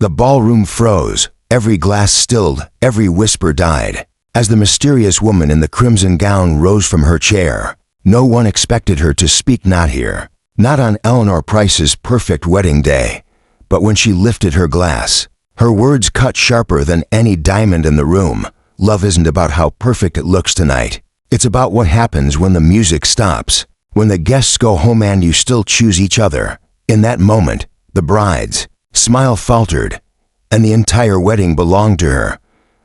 The ballroom froze, every glass stilled, every whisper died. As the mysterious woman in the crimson gown rose from her chair, no one expected her to speak, not here, not on Eleanor Price's perfect wedding day, but when she lifted her glass. Her words cut sharper than any diamond in the room. Love isn't about how perfect it looks tonight. It's about what happens when the music stops, when the guests go home and you still choose each other. In that moment, the bride's smile faltered, and the entire wedding belonged to her.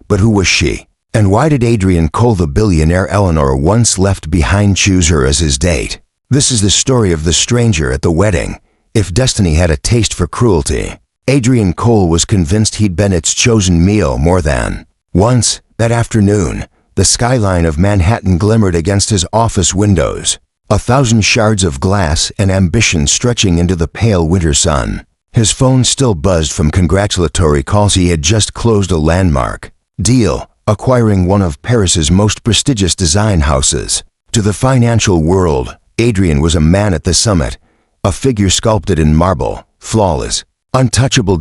But who was she? And why did Adrian Cole, the billionaire Eleanor once left behind, choose her as his date? This is the story of the stranger at the wedding. If destiny had a taste for cruelty, Adrian Cole was convinced he'd been its chosen meal more than once. That afternoon, the skyline of Manhattan glimmered against his office windows, 1,000 shards of glass and ambition stretching into the pale winter sun. His phone still buzzed from congratulatory calls. He had just closed a landmark deal, acquiring one of Paris's most prestigious design houses. To the financial world, Adrian was a man at the summit, a figure sculpted in marble, flawless, untouchable.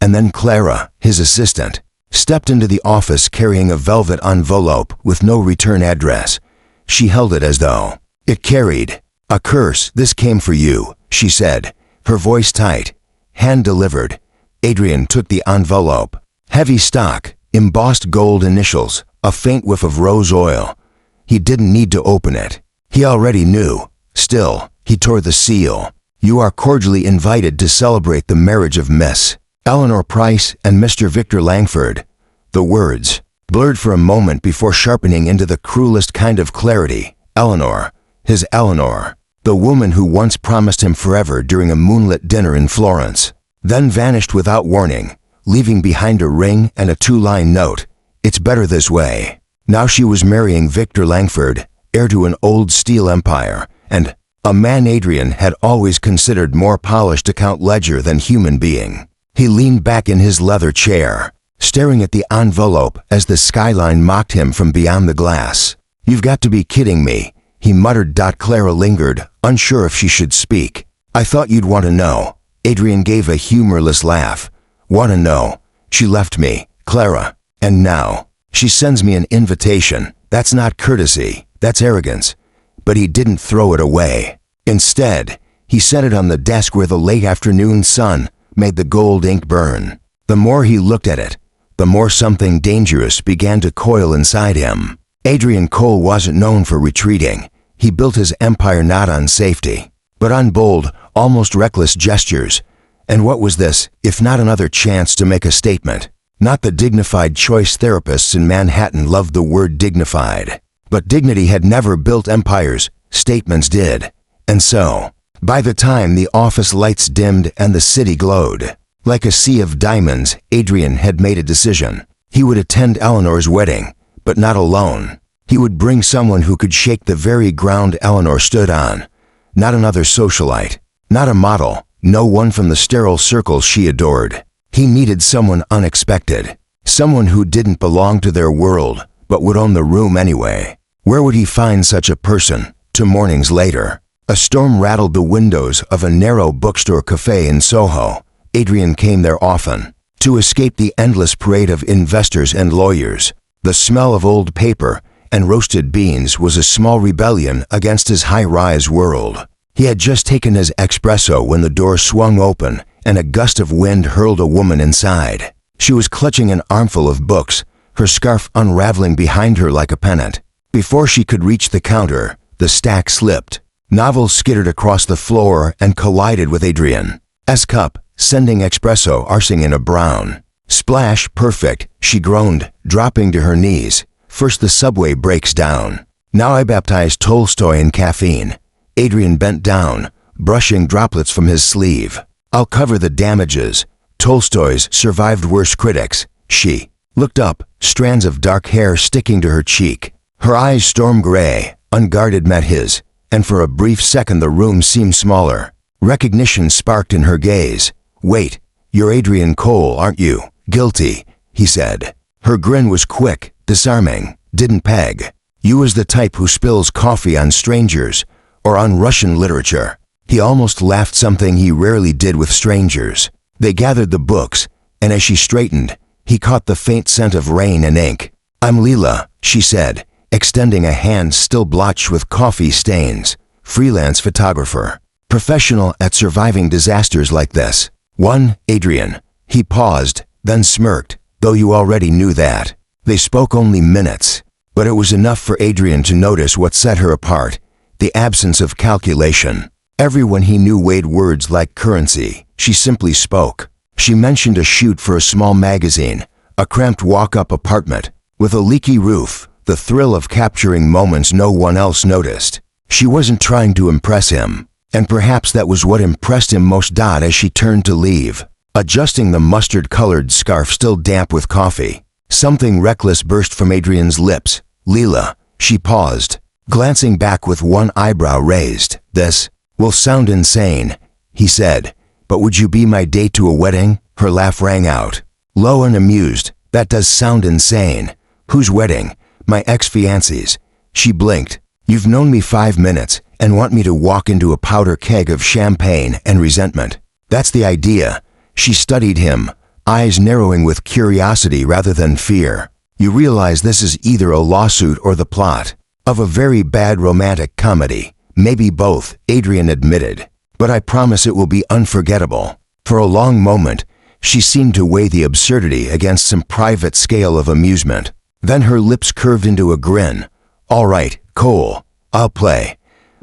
And then Clara, his assistant, stepped into the office carrying a velvet envelope with no return address. She held it as though it carried a curse. "This came for you," she said, her voice tight. Hand delivered. Adrian took the envelope. Heavy stock, embossed gold initials, a faint whiff of rose oil. He didn't need to open it. He already knew. Still, he tore the seal. "You are cordially invited to celebrate the marriage of Miss Eleanor Price and Mr. Victor Langford." The words blurred for a moment before sharpening into the cruelest kind of clarity. Eleanor, his Eleanor, the woman who once promised him forever during a moonlit dinner in Florence, then vanished without warning, leaving behind a ring and a 2-line note. "It's better this way." Now she was marrying Victor Langford, heir to an old steel empire, and a man Adrian had always considered more polished account ledger than human being. He leaned back in his leather chair, staring at the envelope as the skyline mocked him from beyond the glass. "You've got to be kidding me," he muttered. Clara lingered, unsure if she should speak. "I thought you'd want to know." Adrian gave a humorless laugh. "Want to know? She left me, Clara, and now she sends me an invitation. That's not courtesy, that's arrogance." But he didn't throw it away. Instead, he set it on the desk where the late afternoon sun made the gold ink burn. The more he looked at it, the more something dangerous began to coil inside him. Adrian Cole wasn't known for retreating. He built his empire not on safety, but on bold, almost reckless gestures. And what was this, if not another chance to make a statement? Not the dignified choice therapists in Manhattan loved the word dignified. But dignity had never built empires, statements did. And so, by the time the office lights dimmed and the city glowed like a sea of diamonds, Adrian had made a decision. He would attend Eleanor's wedding, but not alone. He would bring someone who could shake the very ground Eleanor stood on. Not another socialite, not a model, no one from the sterile circles she adored. He needed someone unexpected, someone who didn't belong to their world, but would own the room anyway. Where would he find such a person? 2 mornings later, a storm rattled the windows of a narrow bookstore cafe in Soho. Adrian came there often, to escape the endless parade of investors and lawyers. The smell of old paper and roasted beans was a small rebellion against his high-rise world. He had just taken his espresso when the door swung open and a gust of wind hurled a woman inside. She was clutching an armful of books, her scarf unraveling behind her like a pennant. Before she could reach the counter, the stack slipped. Novels skittered across the floor and collided with Adrian's cup, sending espresso arcing in a brown splash. "Perfect," she groaned, dropping to her knees. "First the subway breaks down. Now I baptize Tolstoy in caffeine." Adrian bent down, brushing droplets from his sleeve. "I'll cover the damages. Tolstoy's survived worse critics." She looked up, strands of dark hair sticking to her cheek. Her eyes, storm gray, unguarded, met his, and for a brief second the room seemed smaller. Recognition sparked in her gaze. "Wait, you're Adrian Cole, aren't you?" "Guilty," he said. Her grin was quick, disarming. "Didn't peg. You as the type who spills coffee on strangers, or on Russian literature." He almost laughed, something he rarely did with strangers. They gathered the books, and as she straightened, he caught the faint scent of rain and ink. "I'm Leela," she said, extending a hand still blotched with coffee stains. "Freelance photographer. Professional at surviving disasters like this." "One, Adrian." He paused, then smirked, "though you already knew that." They spoke only minutes, but it was enough for Adrian to notice what set her apart: the absence of calculation. Everyone he knew weighed words like currency. She simply spoke. She mentioned a shoot for a small magazine, a cramped walk-up apartment, with a leaky roof, the thrill of capturing moments no one else noticed. She wasn't trying to impress him, and perhaps that was what impressed him most. As she turned to leave, adjusting the mustard-colored scarf still damp with coffee, something reckless burst from Adrian's lips. "Leela." She paused, glancing back with one eyebrow raised. "This will sound insane," he said, "but would you be my date to a wedding?" Her laugh rang out, low and amused. "That does sound insane. Whose wedding?" "My ex-fiancée's." She blinked. "You've known me 5 minutes and want me to walk into a powder keg of champagne and resentment. That's the idea." She studied him, eyes narrowing with curiosity rather than fear. "You realize this is either a lawsuit or the plot of a very bad romantic comedy." "Maybe both," Adrian admitted, "but I promise it will be unforgettable." For a long moment, she seemed to weigh the absurdity against some private scale of amusement. Then her lips curved into a grin. "All right, Cole, I'll play.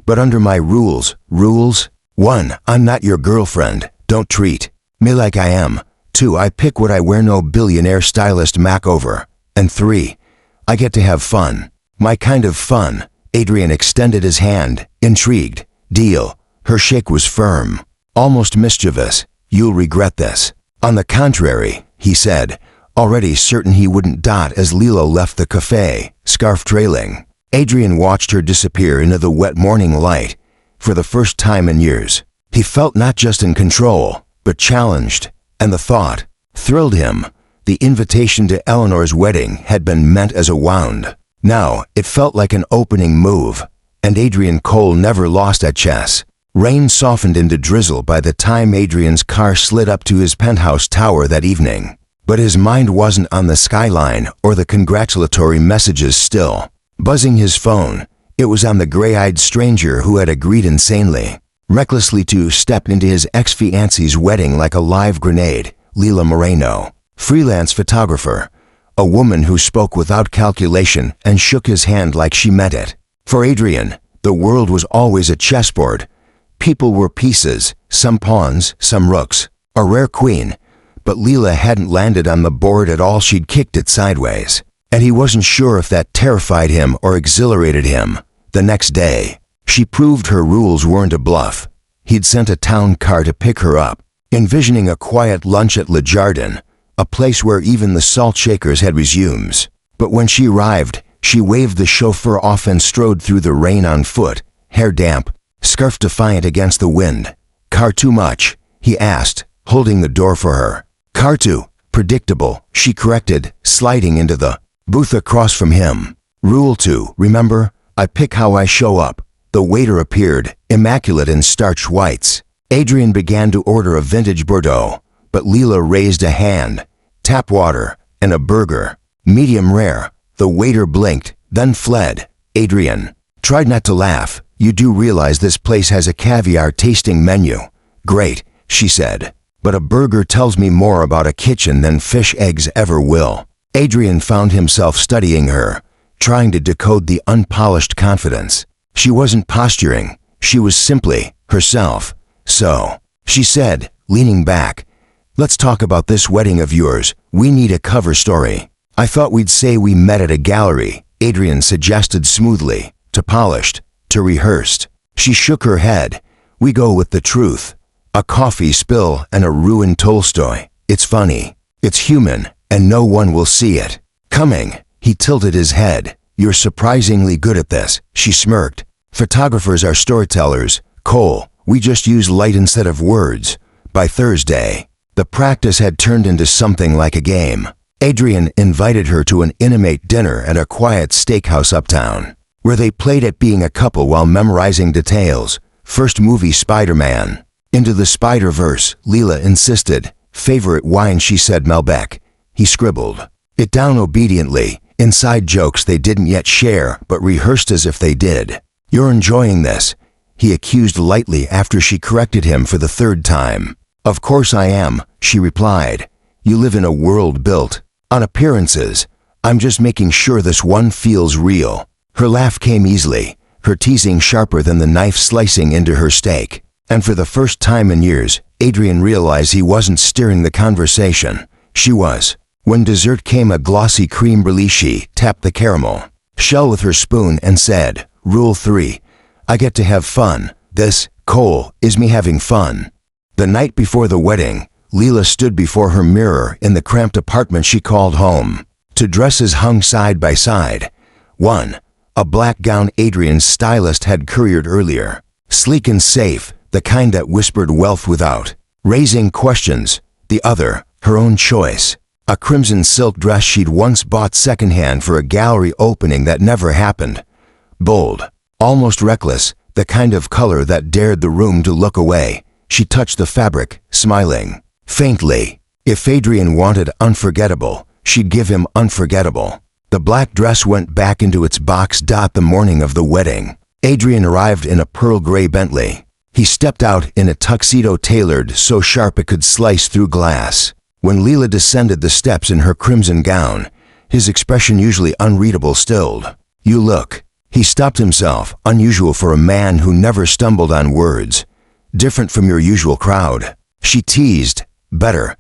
But under my rules." "Rules?" "1. I'm not your girlfriend. Don't treat me like I am. 2. I pick what I wear, no billionaire stylist makeover. And 3. I get to have fun. My kind of fun." Adrian extended his hand, intrigued. "Deal." Her shake was firm, almost mischievous. "You'll regret this." "On the contrary," he said, already certain he wouldn't. As Leela left the cafe, scarf trailing, Adrian watched her disappear into the wet morning light. For the first time in years, he felt not just in control, but challenged, and the thought thrilled him. The invitation to Eleanor's wedding had been meant as a wound. Now it felt like an opening move, and Adrian Cole never lost at chess. Rain softened into drizzle by the time Adrian's car slid up to his penthouse tower that evening. But his mind wasn't on the skyline or the congratulatory messages still. Buzzing his phone, it was on the gray-eyed stranger who had agreed insanely, recklessly to step into his ex-fiancée's wedding like a live grenade. Leela Moreno, freelance photographer, a woman who spoke without calculation and shook his hand like she meant it. For Adrian, the world was always a chessboard. People were pieces, some pawns, some rooks, a rare queen, but Leela hadn't landed on the board at all. She'd kicked it sideways, and he wasn't sure if that terrified him or exhilarated him. The next day, she proved her rules weren't a bluff. He'd sent a town car to pick her up, envisioning a quiet lunch at Le Jardin, a place where even the salt shakers had resumes. But when she arrived, she waved the chauffeur off and strode through the rain on foot, hair damp, scarf defiant against the wind. "Car too much?" he asked, holding the door for her. "Car too predictable," she corrected, sliding into the booth across from him. "Rule 2, remember? I pick how I show up." The waiter appeared, immaculate in starched whites. Adrian began to order a vintage Bordeaux, but Leela raised a hand. "Tap water, and a burger. Medium rare." The waiter blinked, then fled. Adrian tried not to laugh. "You do realize this place has a caviar tasting menu?" "Great," she said, "but a burger tells me more about a kitchen than fish eggs ever will." Adrian found himself studying her, trying to decode the unpolished confidence. She wasn't posturing, she was simply herself. "So," she said, leaning back, "let's talk about this wedding of yours. We need a cover story." "I thought we'd say we met at a gallery," Adrian suggested smoothly. "To polished, to rehearsed." She shook her head. "We go with the truth. A coffee spill and a ruined Tolstoy. It's funny, it's human, and no one will see it coming." He tilted his head. "You're surprisingly good at this," she smirked. "Photographers are storytellers, Cole. We just use light instead of words." By Thursday, the practice had turned into something like a game. Adrian invited her to an intimate dinner at a quiet steakhouse uptown, where they played at being a couple while memorizing details. First movie Spider-Man. "Into the Spider-Verse," Leela insisted. Favorite wine, she said. Malbec. He scribbled it down obediently, inside jokes they didn't yet share but rehearsed as if they did. You're enjoying this, he accused lightly after she corrected him for the third time. Of course I am, she replied. You live in a world built on appearances. I'm just making sure this one feels real. Her laugh came easily, her teasing sharper than the knife slicing into her steak. And for the first time in years, Adrian realized he wasn't steering the conversation. She was. When dessert came, a glossy creme brulee, she tapped the caramel shell with her spoon and said, Rule 3. I get to have fun. This, Cole, is me having fun. The night before the wedding, Leela stood before her mirror in the cramped apartment she called home. Two dresses hung side by side. One, a black gown Adrian's stylist had couriered earlier. Sleek and safe, the kind that whispered wealth without raising questions. The other, her own choice. A crimson silk dress she'd once bought secondhand for a gallery opening that never happened. Bold, almost reckless, the kind of color that dared the room to look away. She touched the fabric, smiling faintly. If Adrian wanted unforgettable, she'd give him unforgettable. The black dress went back into its box. The morning of the wedding, Adrian arrived in a pearl gray Bentley. He stepped out in a tuxedo tailored so sharp it could slice through glass. When Leela descended the steps in her crimson gown, his expression, usually unreadable, stilled. You look. He stopped himself, unusual for a man who never stumbled on words. Different from your usual crowd. She teased. Better,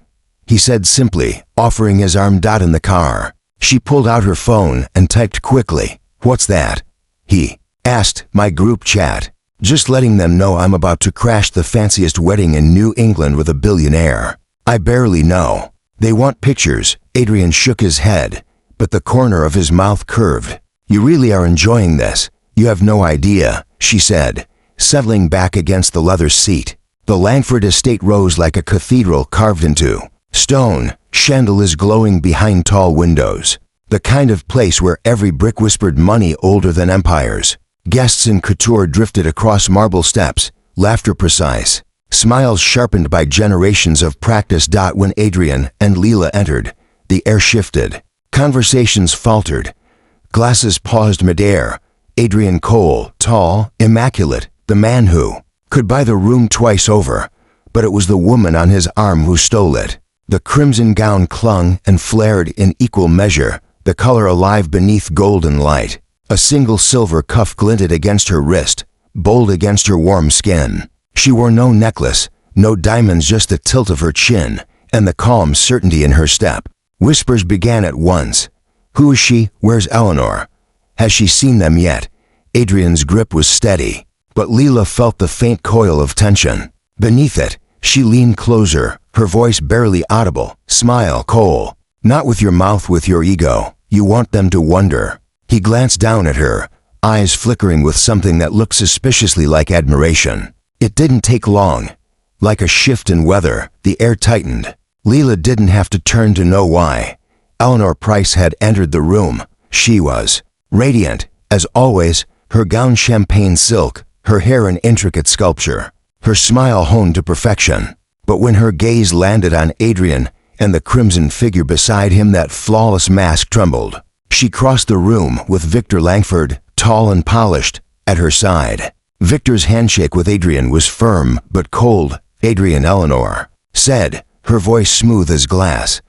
he said simply, offering his arm. In the car, she pulled out her phone and typed quickly. What's that? He asked. My group chat. Just letting them know I'm about to crash the fanciest wedding in New England with a billionaire. I barely know. They want pictures. Adrian shook his head, but the corner of his mouth curved. You really are enjoying this. You have no idea, she said, settling back against the leather seat. The Langford estate rose like a cathedral carved into stone, chandeliers glowing behind tall windows. The kind of place where every brick whispered money older than empires. Guests in couture drifted across marble steps, laughter precise, smiles sharpened by generations of practice. When Adrian and Leela entered, the air shifted. Conversations faltered. Glasses paused midair. Adrian Cole, tall, immaculate, the man who could buy the room twice over, but it was the woman on his arm who stole it. The crimson gown clung and flared in equal measure, the color alive beneath golden light. A single silver cuff glinted against her wrist, bold against her warm skin. She wore no necklace, no diamonds, just the tilt of her chin and the calm certainty in her step. Whispers began at once. Who is she? Where's Eleanor? Has she seen them yet? Adrian's grip was steady, but Leela felt the faint coil of tension. Beneath it, she leaned closer, her voice barely audible. Smile, Cole. Not with your mouth, with your ego. You want them to wonder. He glanced down at her, eyes flickering with something that looked suspiciously like admiration. It didn't take long. Like a shift in weather, the air tightened. Leela didn't have to turn to know why. Eleanor Price had entered the room. She was radiant, as always, her gown champagne silk, her hair an intricate sculpture, her smile honed to perfection. But when her gaze landed on Adrian and the crimson figure beside him, that flawless mask trembled. She crossed the room with Victor Langford, tall and polished, at her side. Victor's handshake with Adrian was firm but cold. Adrian, Eleanor said, her voice smooth as glass.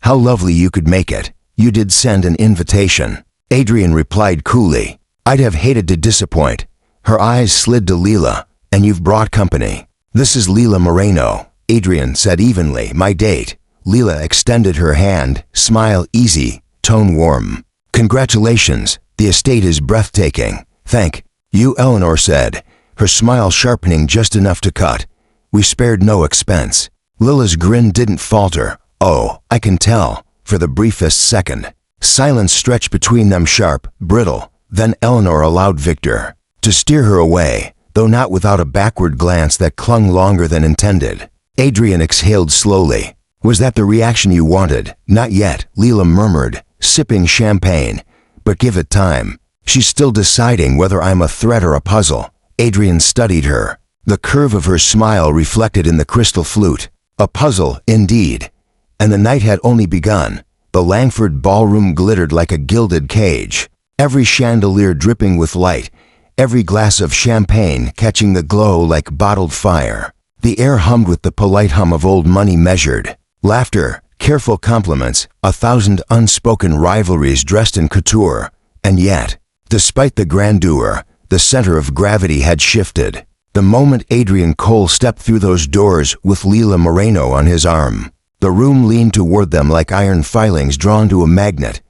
How lovely you could make it. You did send an invitation. Adrian replied coolly. I'd have hated to disappoint. Her eyes slid to Leela. And you've brought company. This is Leela Moreno, Adrian said evenly. My date. Leela extended her hand, smile easy, tone warm. Congratulations, the estate is breathtaking. Thank you, Eleanor said, her smile sharpening just enough to cut. We spared no expense. Leela's grin didn't falter. Oh, I can tell, for the briefest second. Silence stretched between them, sharp, brittle. Then Eleanor allowed Victor to steer her away, though not without a backward glance that clung longer than intended. Adrian exhaled slowly. Was that the reaction you wanted? Not yet, Leela murmured, sipping champagne. But give it time. She's still deciding whether I'm a threat or a puzzle. Adrian studied her. The curve of her smile reflected in the crystal flute. A puzzle, indeed. And the night had only begun. The Langford ballroom glittered like a gilded cage, every chandelier dripping with light, every glass of champagne catching the glow like bottled fire. The air hummed with the polite hum of old money measured. Laughter, careful compliments, 1,000 unspoken rivalries dressed in couture. And yet, despite the grandeur, the center of gravity had shifted. The moment Adrian Cole stepped through those doors with Leila Moreno on his arm, the room leaned toward them like iron filings drawn to a magnet.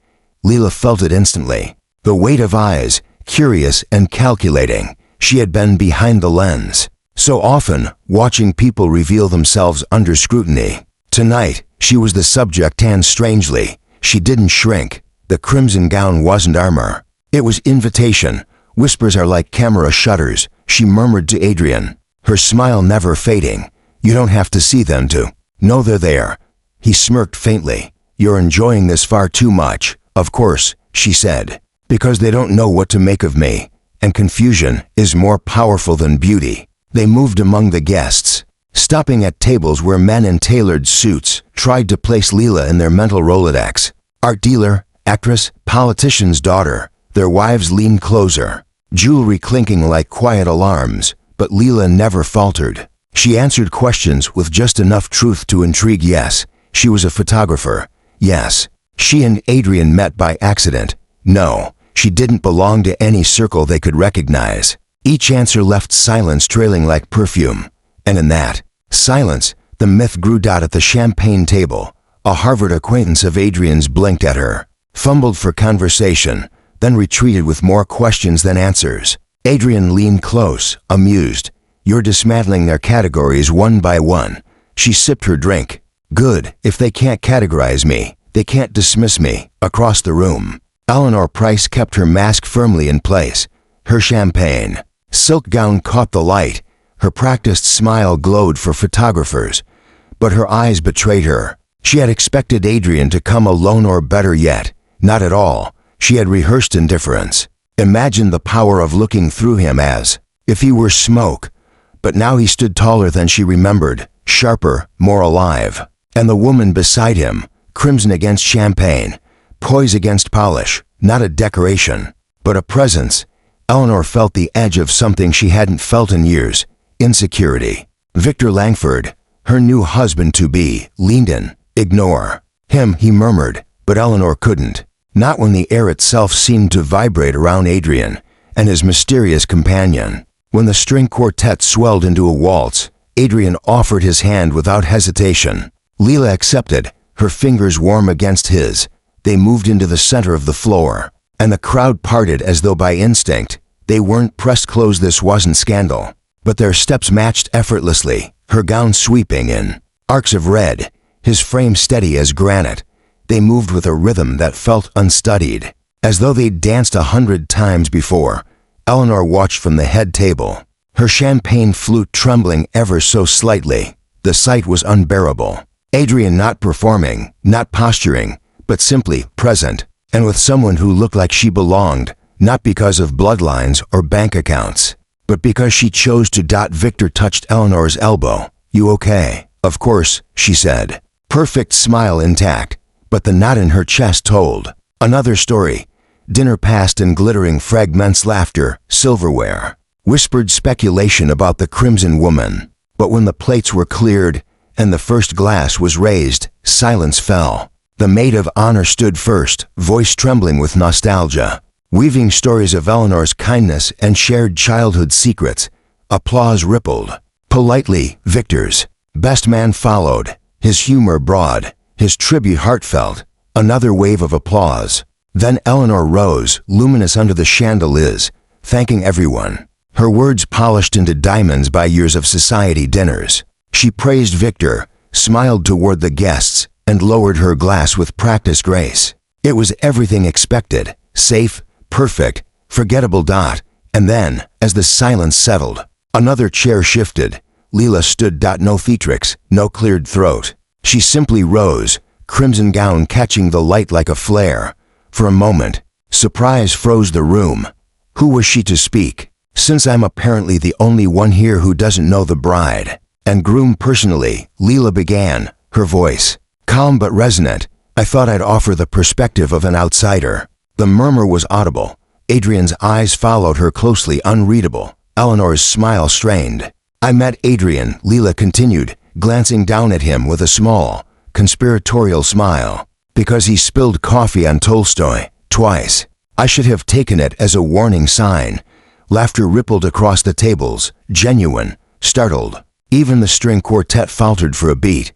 Leila felt it instantly. The weight of eyes, curious and calculating. She had been behind the lens, so often watching people reveal themselves under scrutiny. Tonight, she was the subject, and strangely, she didn't shrink. The crimson gown wasn't armor. It was invitation. Whispers are like camera shutters, she murmured to Adrian, her smile never fading. You don't have to see them to know they're there. He smirked faintly. You're enjoying this far too much. Of course, she said, because they don't know what to make of me, and confusion is more powerful than beauty. They moved among the guests, stopping at tables where men in tailored suits tried to place Leila in their mental Rolodex. Art dealer, actress, politician's daughter. Their wives leaned closer, jewelry clinking like quiet alarms, but Leila never faltered. She answered questions with just enough truth to intrigue. Yes, she was a photographer. Yes, she and Adrian met by accident. No, she didn't belong to any circle they could recognize. Each answer left silence trailing like perfume. And in that silence, the myth grew. At the champagne table, a Harvard acquaintance of Adrian's blinked at her, fumbled for conversation, then retreated with more questions than answers. Adrian leaned close, amused. You're dismantling their categories one by one. She sipped her drink. Good, if they can't categorize me, they can't dismiss me. Across the room, Eleanor Price kept her mask firmly in place. Her champagne silk gown caught the light. Her practiced smile glowed for photographers, but her eyes betrayed her. She had expected Adrian to come alone, or better yet, not at all. She had rehearsed indifference, imagined the power of looking through him as if he were smoke. But now he stood taller than she remembered, sharper, more alive. And the woman beside him, crimson against champagne, poise against polish, not a decoration, but a presence. Eleanor felt the edge of something she hadn't felt in years, insecurity. Victor Langford, her new husband-to-be, leaned in. Ignore him, he murmured, but Eleanor couldn't. Not when the air itself seemed to vibrate around Adrian and his mysterious companion. When the string quartet swelled into a waltz, Adrian offered his hand without hesitation. Leila accepted, her fingers warm against his. They moved into the center of the floor, and the crowd parted as though by instinct. They weren't pressed close, this wasn't scandal, but their steps matched effortlessly, her gown sweeping in arcs of red, his frame steady as granite. They moved with a rhythm that felt unstudied, as though they'd danced 100 times before. Eleanor watched from the head table, her champagne flute trembling ever so slightly. The sight was unbearable. Adrian not performing, not posturing, but simply present, and with someone who looked like she belonged, not because of bloodlines or bank accounts, but because she chose to. Victor touched Eleanor's elbow. You okay? Of course, she said, perfect smile intact. But the knot in her chest told another story. Dinner passed in glittering fragments, laughter, silverware, whispered speculation about the crimson woman. But when the plates were cleared and the first glass was raised, silence fell. The maid of honor stood first, voice trembling with nostalgia, weaving stories of Eleanor's kindness and shared childhood secrets. Applause rippled. Politely, Victor's best man followed, his humor broad, his tribute heartfelt. Another wave of applause. Then Eleanor rose, luminous under the chandeliers, thanking everyone, her words polished into diamonds by years of society dinners. She praised Victor, smiled toward the guests, and lowered her glass with practiced grace. It was everything expected, safe, perfect, forgettable. And then, as the silence settled, another chair shifted. Leila stood. No theatrics, no cleared throat. She simply rose, crimson gown catching the light like a flare. For a moment, surprise froze the room. Who was she to speak? Since I'm apparently the only one here who doesn't know the bride. and groom personally, Leela began, her voice calm but resonant. I thought I'd offer the perspective of an outsider. The murmur was audible. Adrian's eyes followed her closely, unreadable. Eleanor's smile strained. I met Adrian, Leela continued, glancing down at him with a small, conspiratorial smile. Because he spilled coffee on Tolstoy, twice. I should have taken it as a warning sign. Laughter rippled across the tables, genuine, startled. Even the string quartet faltered for a beat.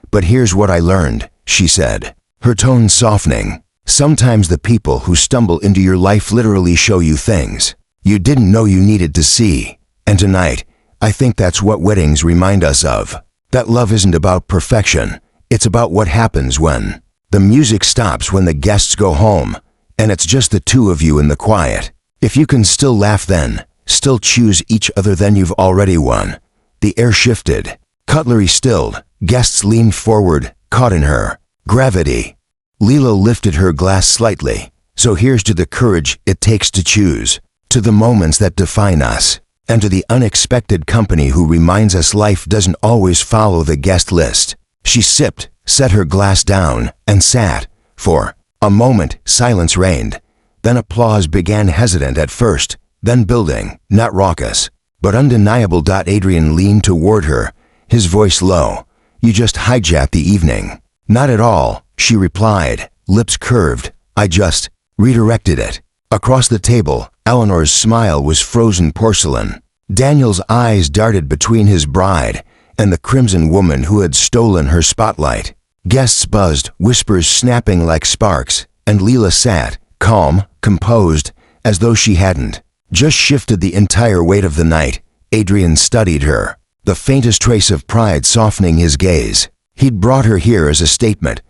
But here's what I learned, she said, her tone softening. Sometimes the people who stumble into your life literally show you things you didn't know you needed to see. And tonight, I think that's what weddings remind us of. That love isn't about perfection. It's about what happens when the music stops, when the guests go home, and it's just the two of you in the quiet. If you can still laugh then, still choose each other, then you've already won. The air shifted. Cutlery stilled. Guests leaned forward, caught in her gravity. Leela lifted her glass slightly. So here's to the courage it takes to choose, to the moments that define us, and to the unexpected company who reminds us life doesn't always follow the guest list. She sipped, set her glass down, and sat. For a moment, silence reigned. Then applause began, hesitant at first, then building, not raucous, but undeniable. Adrian leaned toward her, his voice low. You just hijacked the evening. Not at all, she replied, lips curved. I just redirected it. Across the table, Eleanor's smile was frozen porcelain. Daniel's eyes darted between his bride and the crimson woman who had stolen her spotlight. Guests buzzed, whispers snapping like sparks, and Leela sat, calm, composed, as though she hadn't just shifted the entire weight of the night. Adrian studied her, the faintest trace of pride softening his gaze. He'd brought her here as a statement,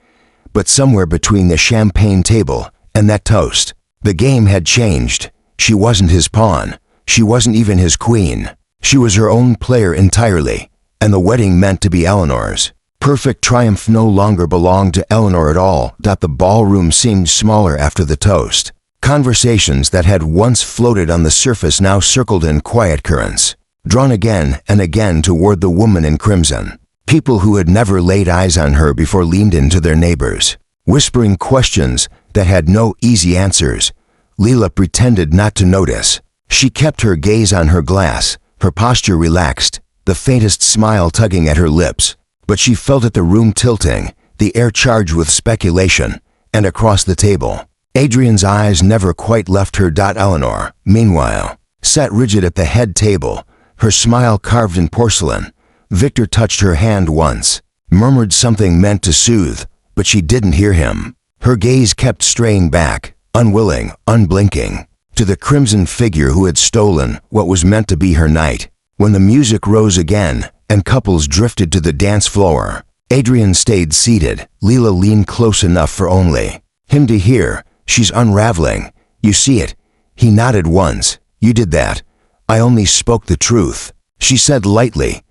but somewhere between the champagne table and that toast, the game had changed. She wasn't his pawn. She wasn't even his queen. She was her own player entirely, and the wedding meant to be Eleanor's. Perfect triumph no longer belonged to Eleanor at all. The ballroom seemed smaller after the toast. Conversations that had once floated on the surface now circled in quiet currents, drawn again and again toward the woman in crimson. People who had never laid eyes on her before leaned into their neighbors, whispering questions that had no easy answers. Leela pretended not to notice. She kept her gaze on her glass, her posture relaxed, the faintest smile tugging at her lips. But she felt it, the room tilting, the air charged with speculation, and across the table, Adrian's eyes never quite left her. Eleanor, meanwhile, sat rigid at the head table, her smile carved in porcelain. Victor touched her hand once, murmured something meant to soothe, but she didn't hear him. Her gaze kept straying back, unwilling, unblinking, to the crimson figure who had stolen what was meant to be her night. When the music rose again, and couples drifted to the dance floor, Adrian stayed seated. Leela leaned close enough for only him to hear. She's unraveling. You see it? He nodded once. You did that. I only spoke the truth, she said lightly.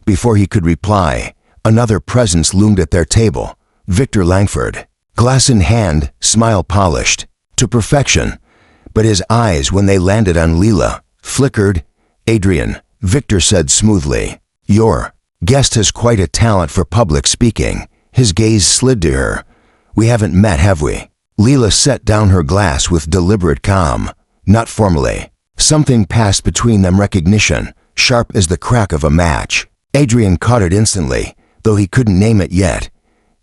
Before he could reply, another presence loomed at their table. Victor Langford, glass in hand, smile polished to perfection. But his eyes, when they landed on Leela, flickered. Adrian, Victor said smoothly, your guest has quite a talent for public speaking. His gaze slid to her. We haven't met, have we? Leela set down her glass with deliberate calm. Not formally. Something passed between them, recognition, sharp as the crack of a match. Adrian caught it instantly, though he couldn't name it yet.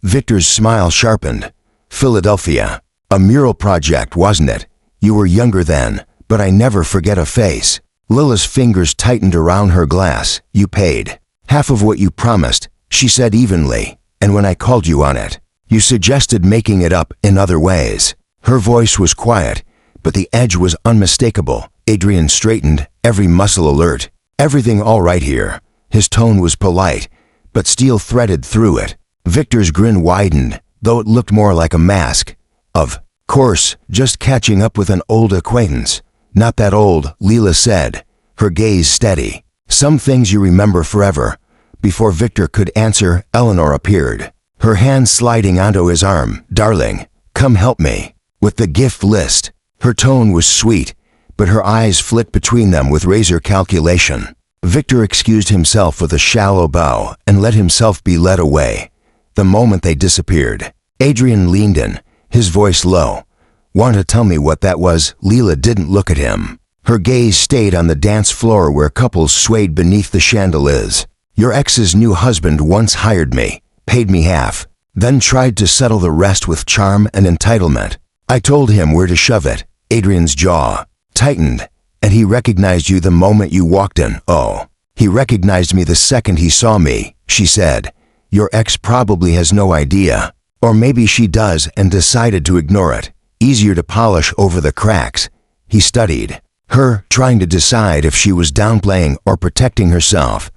Victor's smile sharpened. Philadelphia. A mural project, wasn't it? You were younger then, but I never forget a face. Lila's fingers tightened around her glass. You paid half of what you promised, she said evenly, and when I called you on it, you suggested making it up in other ways. Her voice was quiet, but the edge was unmistakable. Adrian straightened, every muscle alert. Everything all right here? His tone was polite, but steel threaded through it. Victor's grin widened, though it looked more like a mask. Of course, just catching up with an old acquaintance. Not that old, Leela said, her gaze steady. Some things you remember forever. Before Victor could answer, Eleanor appeared, her hand sliding onto his arm. Darling, come help me with the gift list. Her tone was sweet, but her eyes flit between them with razor calculation. Victor excused himself with a shallow bow and let himself be led away. The moment they disappeared, Adrian leaned in, his voice low. "Want to tell me what that was?" Leela didn't look at him. Her gaze stayed on the dance floor where couples swayed beneath the chandeliers. "Your ex's new husband once hired me, paid me half, then tried to settle the rest with charm and entitlement. I told him where to shove it." Adrian's jaw tightened. "And he recognized you the moment you walked in." "Oh, he recognized me the second he saw me," she said. "Your ex probably has no idea. Or maybe she does and decided to ignore it. Easier to polish over the cracks." He studied her, trying to decide if she was downplaying or protecting herself,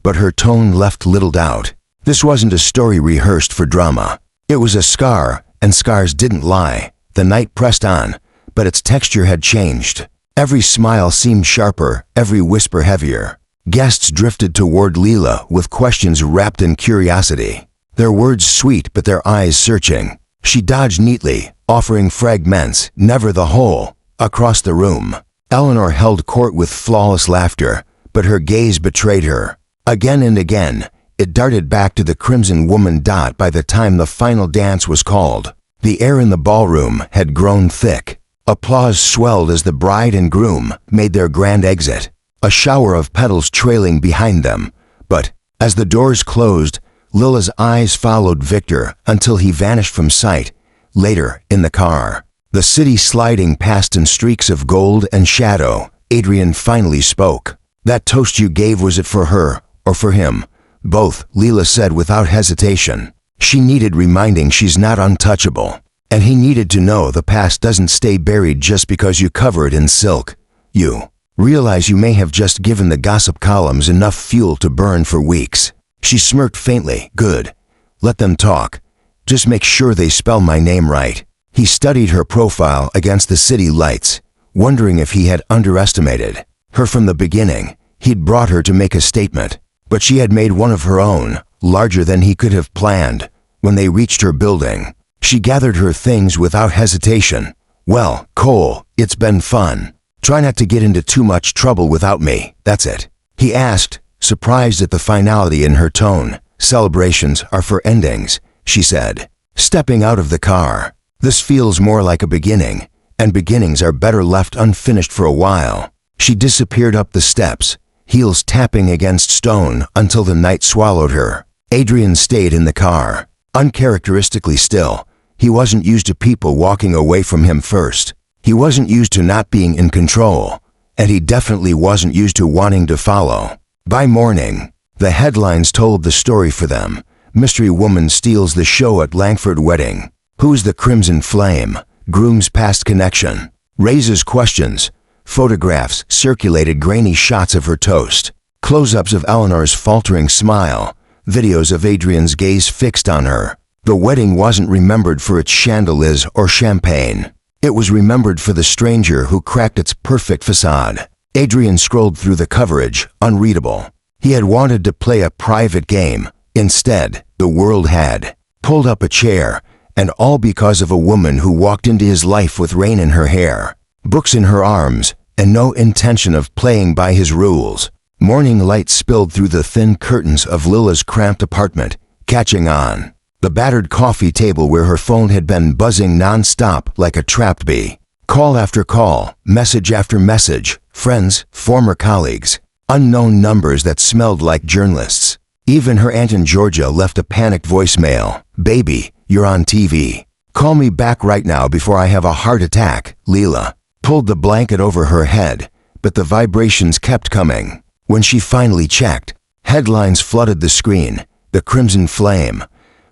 but her tone left little doubt. This wasn't a story rehearsed for drama. It was a scar, and scars didn't lie. The night pressed on, but its texture had changed. Every smile seemed sharper, every whisper heavier. Guests drifted toward Leela with questions wrapped in curiosity. Their words sweet but their eyes searching. She dodged neatly, offering fragments, never the whole, across the room. Eleanor held court with flawless laughter, but her gaze betrayed her. Again and again, it darted back to the crimson woman. By the time the final dance was called, the air in the ballroom had grown thick. Applause swelled as the bride and groom made their grand exit, a shower of petals trailing behind them. But, as the doors closed, Lila's eyes followed Victor until he vanished from sight. Later, in the car, the city sliding past in streaks of gold and shadow, Adrian finally spoke. "That toast you gave, was it for her, or for him?" "Both," Leela said without hesitation. She needed reminding she's not untouchable. And he needed to know the past doesn't stay buried just because you cover it in silk. "You realize you may have just given the gossip columns enough fuel to burn for weeks." She smirked faintly. "Good. Let them talk. Just make sure they spell my name right." He studied her profile against the city lights, wondering if he had underestimated her from the beginning. He'd brought her to make a statement, but she had made one of her own, larger than he could have planned. When they reached her building, she gathered her things without hesitation. "Well, Cole, it's been fun. Try not to get into too much trouble without me, that's it," he asked, surprised at the finality in her tone. "Celebrations are for endings," she said, stepping out of the car. "This feels more like a beginning, and beginnings are better left unfinished for a while." She disappeared up the steps, heels tapping against stone until the night swallowed her. Adrian stayed in the car, uncharacteristically still. He wasn't used to people walking away from him first. He wasn't used to not being in control, and he definitely wasn't used to wanting to follow. By morning, the headlines told the story for them. "Mystery woman steals the show at Langford wedding. Who's the crimson flame? Groom's past connection." Raises questions. Photographs circulated, grainy shots of her toast, close-ups of Eleanor's faltering smile, videos of Adrian's gaze fixed on her. The wedding wasn't remembered for its chandeliers or champagne. It was remembered for the stranger who cracked its perfect facade. Adrian scrolled through the coverage, unreadable. He had wanted to play a private game. Instead, the world had pulled up a chair, and all because of a woman who walked into his life with rain in her hair, books in her arms, and no intention of playing by his rules. Morning light spilled through the thin curtains of Lila's cramped apartment, catching on the battered coffee table where her phone had been buzzing non-stop like a trapped bee. Call after call, message after message, friends, former colleagues, unknown numbers that smelled like journalists. Even her aunt in Georgia left a panicked voicemail. "Baby, you're on TV. Call me back right now before I have a heart attack." Leela pulled the blanket over her head, but the vibrations kept coming. When she finally checked, headlines flooded the screen. "The Crimson Flame.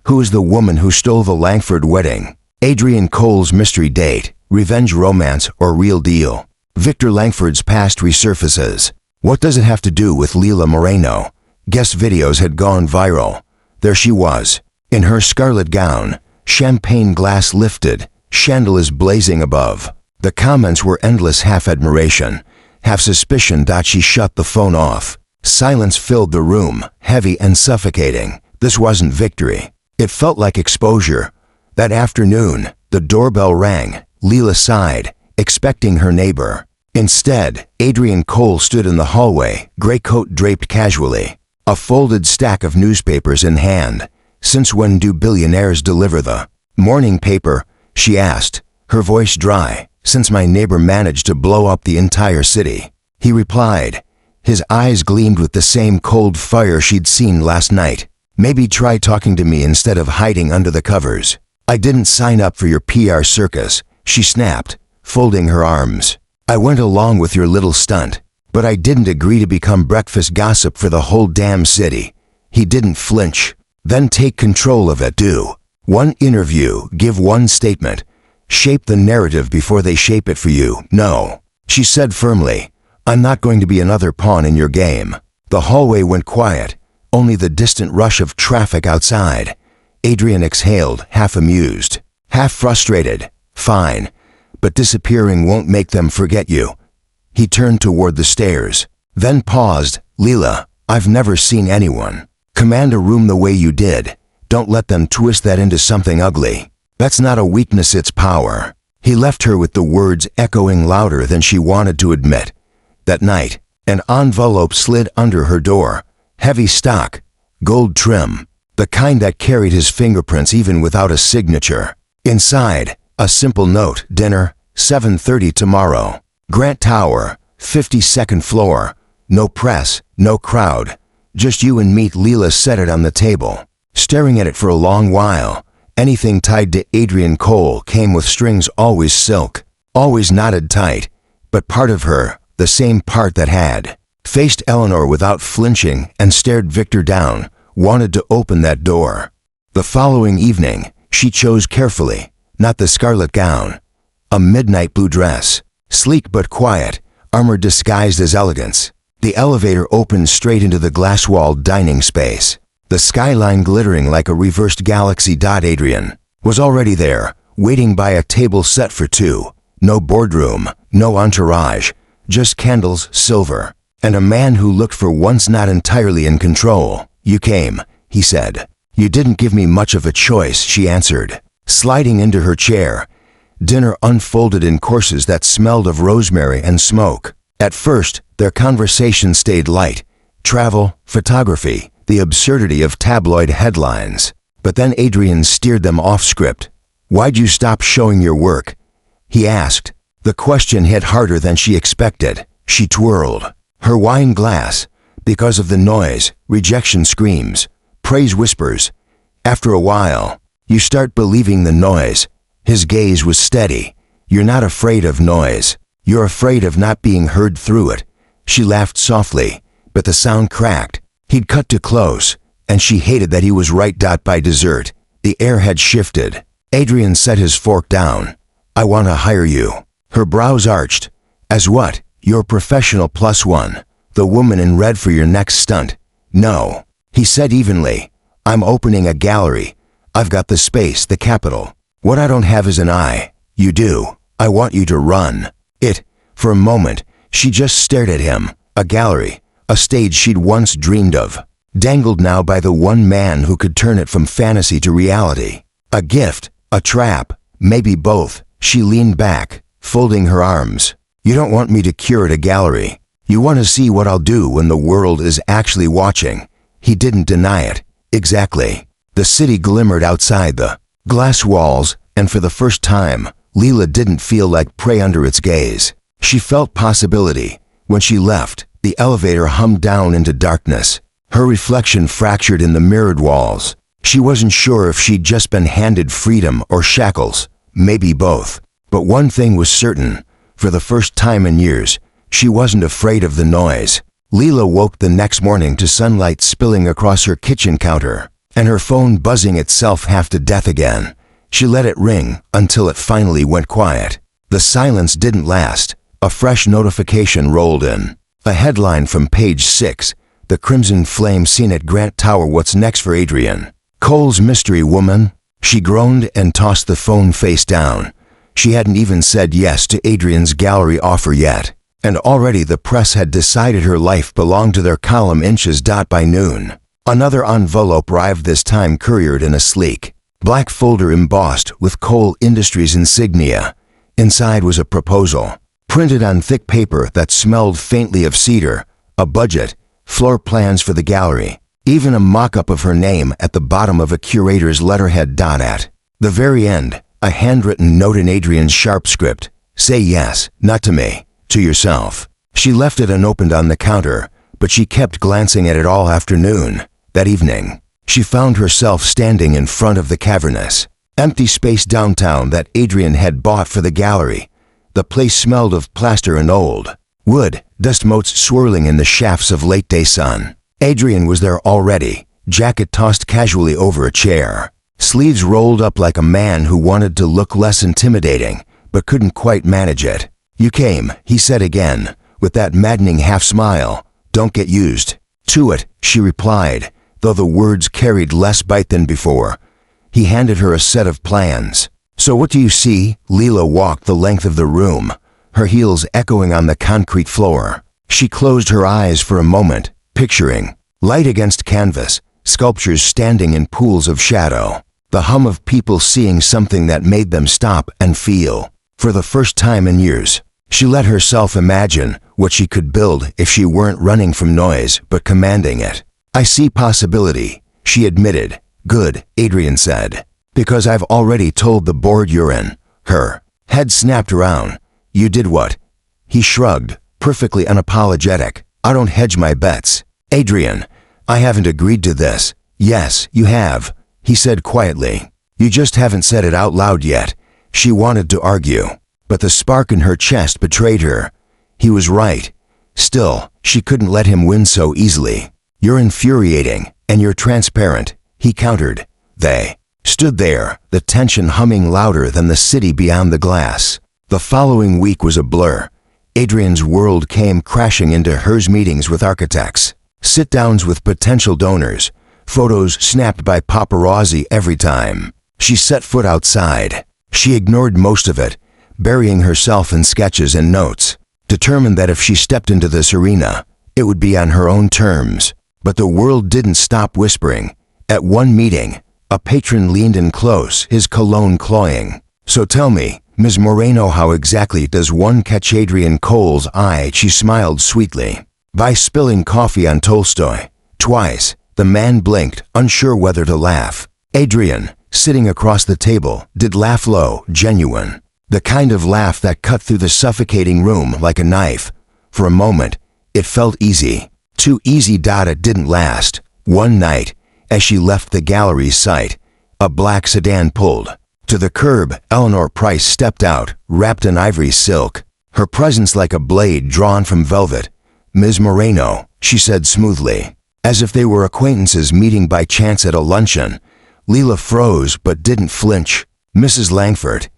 Who is the woman who stole the Langford wedding? Adrian Cole's mystery date, revenge romance or real deal? Victor Langford's past resurfaces. What does it have to do with Leela Moreno?" Guest videos had gone viral. There she was, in her scarlet gown, champagne glass lifted, chandeliers blazing above. The comments were endless, half admiration, half suspicion. She shut the phone off. Silence filled the room, heavy and suffocating. This wasn't victory. It felt like exposure. That afternoon, the doorbell rang. Leela sighed, expecting her neighbor. Instead, Adrian Cole stood in the hallway, gray coat draped casually, a folded stack of newspapers in hand. "Since when do billionaires deliver the morning paper?" she asked, her voice dry. "Since my neighbor managed to blow up the entire city," he replied. His eyes gleamed with the same cold fire she'd seen last night. "Maybe try talking to me instead of hiding under the covers." "I didn't sign up for your PR circus," she snapped, folding her arms. "I went along with your little stunt, but I didn't agree to become breakfast gossip for the whole damn city." He didn't flinch. "Then take control of it. Do one interview, give one statement. Shape the narrative before they shape it for you." "No," she said firmly. "I'm not going to be another pawn in your game." The hallway went quiet, only the distant rush of traffic outside. Adrian exhaled, half amused, half frustrated. "Fine, but disappearing won't make them forget you." He turned toward the stairs, then paused. "Leela, I've never seen anyone command a room the way you did. Don't let them twist that into something ugly. That's not a weakness, it's power." He left her with the words echoing louder than she wanted to admit. That night, an envelope slid under her door, heavy stock, gold trim, the kind that carried his fingerprints even without a signature. Inside, a simple note: "Dinner, 7:30 tomorrow. Grant Tower, 52nd floor. No press, no crowd. Just you and me." Leela set it on the table, staring at it for a long while. Anything tied to Adrian Cole came with strings, always silk, always knotted tight. But part of her, the same part that had faced Eleanor without flinching and stared Victor down, wanted to open that door. The following evening, she chose carefully, not the scarlet gown. A midnight blue dress, sleek but quiet, armor disguised as elegance. The elevator opened straight into the glass-walled dining space, the skyline glittering like a reversed galaxy. Adrian was already there, waiting by a table set for two. No boardroom, no entourage, just candles, silver, and a man who looked for once not entirely in control. "You came," he said. "You didn't give me much of a choice," she answered, sliding into her chair. Dinner unfolded in courses that smelled of rosemary and smoke. At first, their conversation stayed light: travel, photography, the absurdity of tabloid headlines. But then Adrian steered them off script. "Why'd you stop showing your work?" he asked. The question hit harder than she expected. She twirled her wine glass. "Because of the noise, rejection screams, praise whispers. After a while, you start believing the noise." His gaze was steady. "You're not afraid of noise. You're afraid of not being heard through it." She laughed softly, but the sound cracked. He'd cut too close, and she hated that he was right. By dessert, the air had shifted. Adrian set his fork down. "I want to hire you." Her brows arched. "As what? Your professional plus one? The woman in red for your next stunt?" "No," he said evenly. "I'm opening a gallery. I've got the space, the capital. What I don't have is an eye. You do. I want you to run it." For a moment, she just stared at him. A gallery, a stage she'd once dreamed of, dangled now by the one man who could turn it from fantasy to reality. A gift, a trap, maybe both. She leaned back, folding her arms. "You don't want me to curate a gallery. You want to see what I'll do when the world is actually watching." He didn't deny it. "Exactly." The city glimmered outside the glass walls, and for the first time, Leela didn't feel like prey under its gaze. She felt possibility. When she left, the elevator hummed down into darkness, her reflection fractured in the mirrored walls. She wasn't sure if she'd just been handed freedom or shackles, maybe both. But one thing was certain: for the first time in years, she wasn't afraid of the noise. Leela woke the next morning to sunlight spilling across her kitchen counter, and her phone buzzing itself half to death again. She let it ring until it finally went quiet. The silence didn't last. A fresh notification rolled in. A headline from page 6, "The Crimson Flame seen at Grant Tower. What's next for Adrian? Cole's mystery woman?" She groaned and tossed the phone face down. She hadn't even said yes to Adrian's gallery offer yet, and already the press had decided her life belonged to their column inches. By noon, another envelope arrived, this time couriered in a sleek black folder embossed with Cole Industries insignia. Inside was a proposal. printed on thick paper that smelled faintly of cedar, a budget, floor plans for the gallery, even a mock-up of her name at the bottom of a curator's letterhead. At the very end, a handwritten note in Adrian's sharp script: "Say yes, not to me, to yourself." She left it unopened on the counter, but she kept glancing at it all afternoon. That evening, she found herself standing in front of the cavernous, empty space downtown that Adrian had bought for the gallery. The place smelled of plaster and old wood, dust motes swirling in the shafts of late-day sun. Adrian was there already, jacket tossed casually over a chair, sleeves rolled up like a man who wanted to look less intimidating, but couldn't quite manage it. "You came," he said again, with that maddening half-smile. "Don't get used to it," she replied, though the words carried less bite than before. He handed her a set of plans. "So what do you see?" Leela walked the length of the room, her heels echoing on the concrete floor. She closed her eyes for a moment, picturing light against canvas, sculptures standing in pools of shadow, the hum of people seeing something that made them stop and feel. For the first time in years, she let herself imagine what she could build if she weren't running from noise but commanding it. "I see possibility," she admitted. "Good," Adrian said, "because I've already told the board you're in." Her head snapped around. "You did what?" He shrugged, perfectly unapologetic. "I don't hedge my bets." "Adrian, I haven't agreed to this." "Yes, you have," he said quietly. "You just haven't said it out loud yet." She wanted to argue, but the spark in her chest betrayed her. He was right. Still, she couldn't let him win so easily. "You're infuriating, and you're transparent," he countered. They stood there, the tension humming louder than the city beyond the glass. The following week was a blur. Adrian's world came crashing into hers: meetings with architects, sit-downs with potential donors, photos snapped by paparazzi every time she set foot outside. She ignored most of it, burying herself in sketches and notes, determined that if she stepped into this arena, it would be on her own terms. But the world didn't stop whispering. At one meeting, a patron leaned in close, his cologne cloying. "So tell me, Ms. Moreno, how exactly does one catch Adrian Cole's eye?" She smiled sweetly. "By spilling coffee on Tolstoy." Twice, the man blinked, unsure whether to laugh. Adrian, sitting across the table, did laugh low, genuine. The kind of laugh that cut through the suffocating room like a knife. For a moment, it felt easy. Too easy. It didn't last. One night, as she left the gallery's site, a black sedan pulled to the curb. Eleanor Price stepped out, wrapped in ivory silk, her presence like a blade drawn from velvet. "Ms. Moreno," she said smoothly, as if they were acquaintances meeting by chance at a luncheon. Leela froze but didn't flinch. "Mrs. Langford."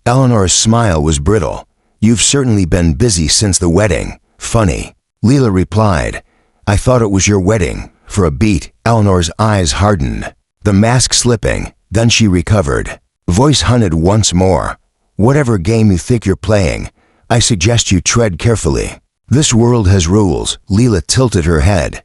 Eleanor's smile was brittle. "You've certainly been busy since the wedding." "Funny," Leela replied. "I thought it was your wedding." For a beat, Eleanor's eyes hardened, the mask slipping. Then she recovered. Voice hunted once more. "Whatever game you think you're playing, I suggest you tread carefully. This world has rules." Leela tilted her head.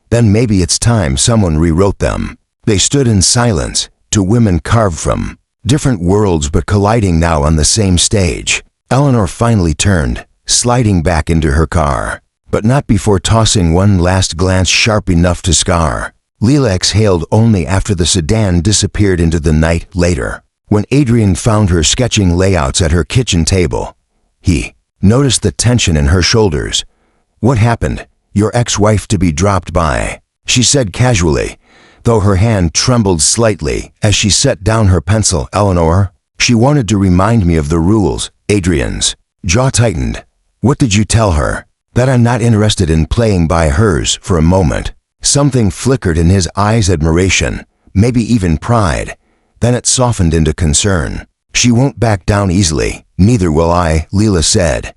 "Then maybe it's time someone rewrote them." They stood in silence, two women carved from different worlds but colliding now on the same stage. Eleanor finally turned, sliding back into her car, but not before tossing one last glance sharp enough to scar. Leela exhaled only after the sedan disappeared into the night. Later, when Adrian found her sketching layouts at her kitchen table, he noticed the tension in her shoulders. "What happened? Your ex-wife to be dropped by," she said casually, though her hand trembled slightly as she set down her pencil. "Eleanor, she wanted to remind me of the rules." Adrian's jaw tightened. "What did you tell her?" "That I'm not interested in playing by hers." For a moment, something flickered in his eyes: admiration, maybe even pride. Then it softened into concern. "She won't back down easily." "Neither will I," Leela said.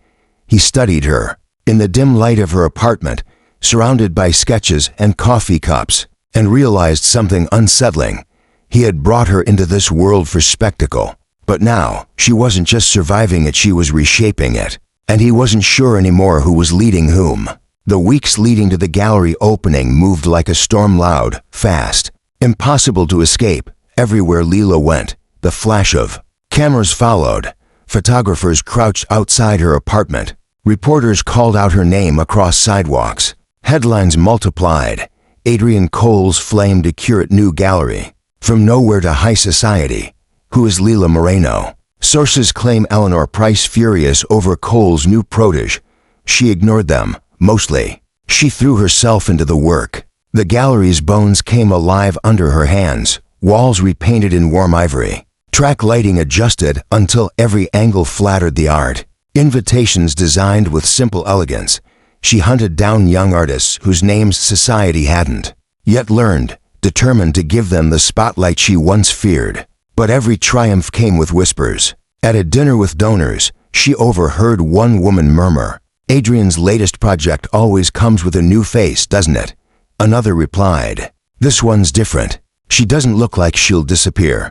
He studied her, in the dim light of her apartment, surrounded by sketches and coffee cups, and realized something unsettling. He had brought her into this world for spectacle, but now she wasn't just surviving it, she was reshaping it. And he wasn't sure anymore who was leading whom. The weeks leading to the gallery opening moved like a storm, loud, fast, impossible to escape. Everywhere Leela went, the flash of cameras followed. Photographers crouched outside her apartment. Reporters called out her name across sidewalks. Headlines multiplied. Adrian Cole's flame to curate new gallery. From nowhere to high society. Who is Lila Moreno? Sources claim Eleanor Price furious over Cole's new protege. She ignored them, mostly. She threw herself into the work. The gallery's bones came alive under her hands, walls repainted in warm ivory. Track lighting adjusted until every angle flattered the art. Invitations designed with simple elegance. She hunted down young artists whose names society hadn't yet learned, determined to give them the spotlight she once feared. But every triumph came with whispers. At a dinner with donors, she overheard one woman murmur, "Adrian's latest project always comes with a new face, doesn't it?" Another replied, "This one's different. She doesn't look like she'll disappear."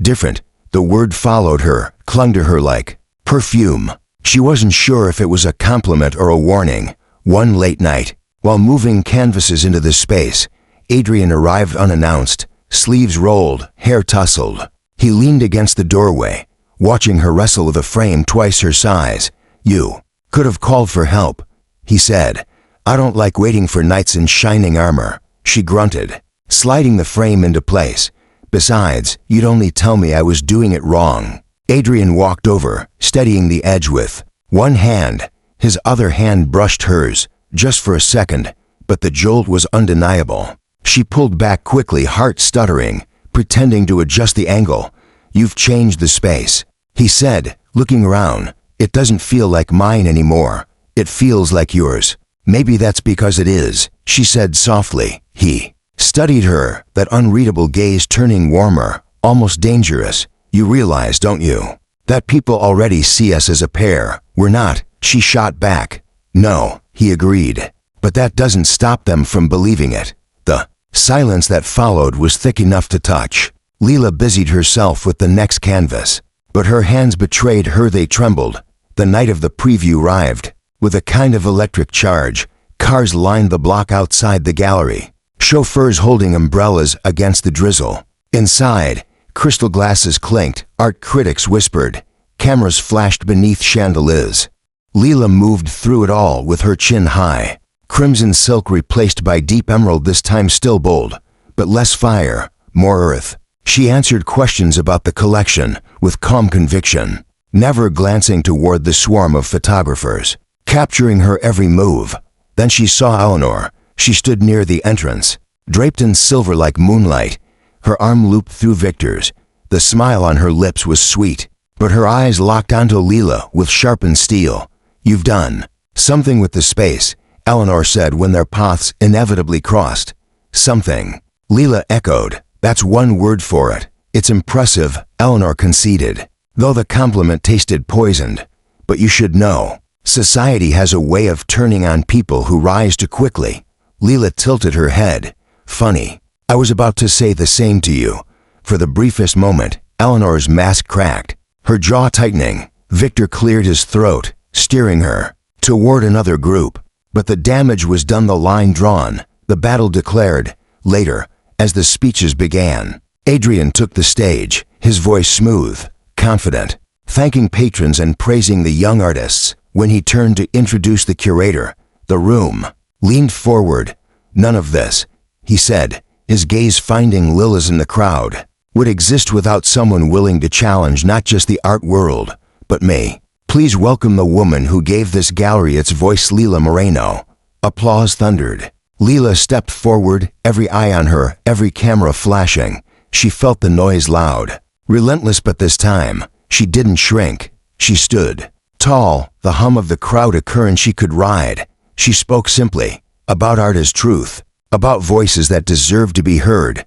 Different, the word followed her, clung to her like perfume. She wasn't sure if it was a compliment or a warning. One late night, while moving canvases into the space, Adrian arrived unannounced, sleeves rolled, hair tousled. He leaned against the doorway, watching her wrestle with a frame twice her size. "You could have called for help," he said. "I don't like waiting for knights in shining armor," she grunted, sliding the frame into place. "Besides, you'd only tell me I was doing it wrong." Adrian walked over, steadying the edge with one hand. His other hand brushed hers, just for a second, but the jolt was undeniable. She pulled back quickly, heart stuttering, pretending to adjust the angle. "You've changed the space," he said, looking around. "It doesn't feel like mine anymore. It feels like yours." "Maybe that's because it is," she said softly. He studied her, that unreadable gaze turning warmer, almost dangerous. "You realize, don't you, that people already see us as a pair? We're not," she shot back. "No," he agreed. "But that doesn't stop them from believing it." The silence that followed was thick enough to touch. Lila busied herself with the next canvas, but her hands betrayed her. They trembled. The night of the preview arrived. With a kind of electric charge, cars lined the block outside the gallery, chauffeurs holding umbrellas against the drizzle. Inside, crystal glasses clinked, art critics whispered, cameras flashed beneath chandeliers. Lila moved through it all with her chin high. Crimson silk replaced by deep emerald, this time still bold, but less fire, more earth. She answered questions about the collection with calm conviction, never glancing toward the swarm of photographers, capturing her every move. Then she saw Eleanor. She stood near the entrance, draped in silver like moonlight, her arm looped through Victor's. The smile on her lips was sweet, but her eyes locked onto Lila with sharpened steel. "You've done something with the space," Eleanor said when their paths inevitably crossed. "Something," Lila echoed. "That's one word for it." "It's impressive," Eleanor conceded, though the compliment tasted poisoned. "But you should know, society has a way of turning on people who rise too quickly." Lila tilted her head. "Funny. I was about to say the same to you." For the briefest moment, Eleanor's mask cracked, her jaw tightening. Victor cleared his throat, steering her toward another group. But the damage was done, the line drawn, the battle declared. Later, as the speeches began, Adrian took the stage, his voice smooth, confident, thanking patrons and praising the young artists. When he turned to introduce the curator, the room leaned forward. "None of this," he said, his gaze finding Lila's in the crowd, "would exist without someone willing to challenge not just the art world, but me. Please welcome the woman who gave this gallery its voice, Lila Moreno." Applause thundered. Lila stepped forward, every eye on her, every camera flashing. She felt the noise loud, relentless, but this time, she didn't shrink. She stood tall, the hum of the crowd a current she could ride. She spoke simply, about art as truth, about voices that deserved to be heard,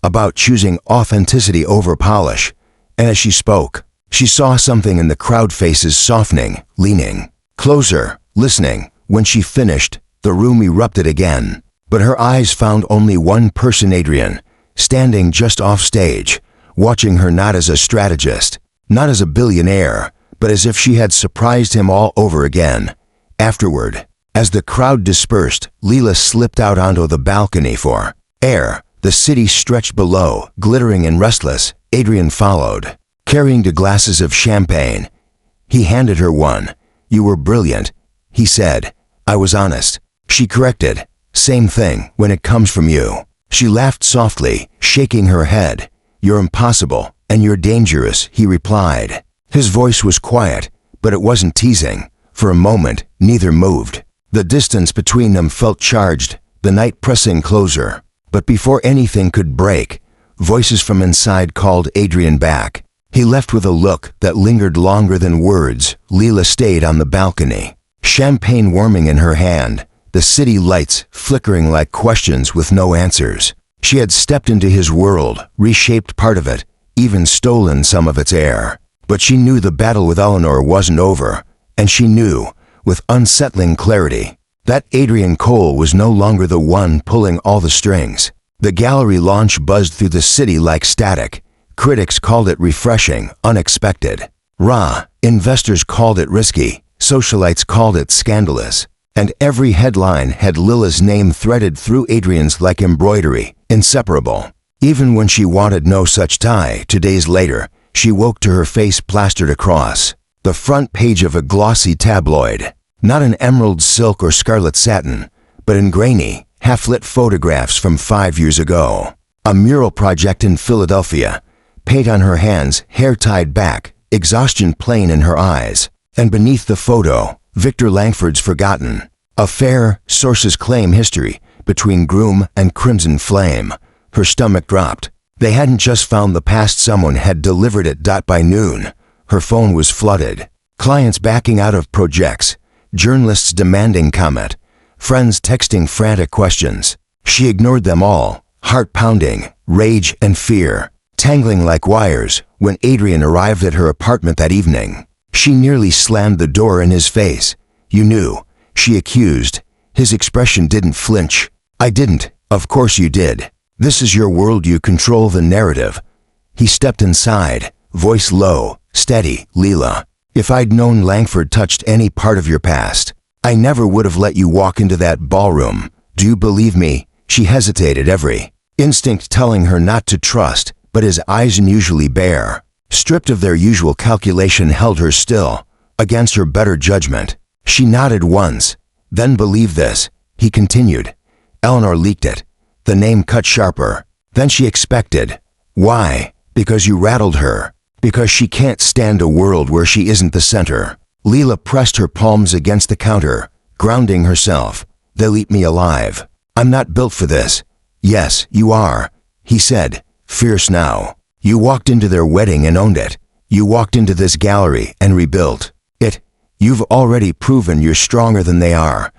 about choosing authenticity over polish. And as she spoke, she saw something in the crowd, faces softening, leaning closer, listening. When she finished, the room erupted again. But her eyes found only one person, Adrian, standing just off stage, watching her not as a strategist, not as a billionaire, but as if she had surprised him all over again. Afterward, as the crowd dispersed, Lila slipped out onto the balcony for air. The city stretched below, glittering and restless. Adrian followed, carrying 2 glasses of champagne. He handed her one. "You were brilliant," he said. "I was honest." She corrected. "Same thing when it comes from you." She laughed softly, shaking her head. "You're impossible, and you're dangerous," he replied. His voice was quiet, but it wasn't teasing. For a moment, neither moved. The distance between them felt charged, the night pressing closer. But before anything could break, voices from inside called Adrian back. He left with a look that lingered longer than words. Leela stayed on the balcony, champagne warming in her hand, the city lights flickering like questions with no answers. She had stepped into his world, reshaped part of it, even stolen some of its air. But she knew the battle with Eleanor wasn't over, and she knew, with unsettling clarity, that Adrian Cole was no longer the one pulling all the strings. The gallery launch buzzed through the city like static. Critics called it refreshing, unexpected. Raw, investors called it risky, socialites called it scandalous. And every headline had Lila's name threaded through Adrian's like embroidery, inseparable. Even when she wanted no such tie, 2 days later, she woke to her face plastered across the front page of a glossy tabloid. Not in emerald silk or scarlet satin, but in grainy, half-lit photographs from 5 years ago. A mural project in Philadelphia, paint on her hands, hair tied back, exhaustion plain in her eyes. And beneath the photo, Victor Langford's forgotten. Affair, sources claim history, between groom and crimson flame. Her stomach dropped. They hadn't just found the past, someone had delivered it. By noon, her phone was flooded. Clients backing out of projects, journalists demanding comment, friends texting frantic questions. She ignored them all, heart pounding, rage and fear tangling like wires. When Adrian arrived at her apartment that evening, she nearly slammed the door in his face. "You knew," she accused. His expression didn't flinch. "I didn't. Of course you did. This is your world, you control the narrative." He stepped inside, voice low, steady. "Leela, if I'd known Langford touched any part of your past, I never would have let you walk into that ballroom. Do you believe me?" She hesitated, every instinct telling her not to trust, but his eyes, unusually bare, stripped of their usual calculation, held her still, against her better judgment. She nodded once. "Then believe this," he continued. "Eleanor leaked it." The name cut sharper than she expected. "Why?" "Because you rattled her. Because she can't stand a world where she isn't the center." Leela pressed her palms against the counter, grounding herself. "They'll eat me alive. I'm not built for this." "Yes, you are," he said, fierce now. "You walked into their wedding and owned it. You walked into this gallery and rebuilt it. You've already proven you're stronger than they are.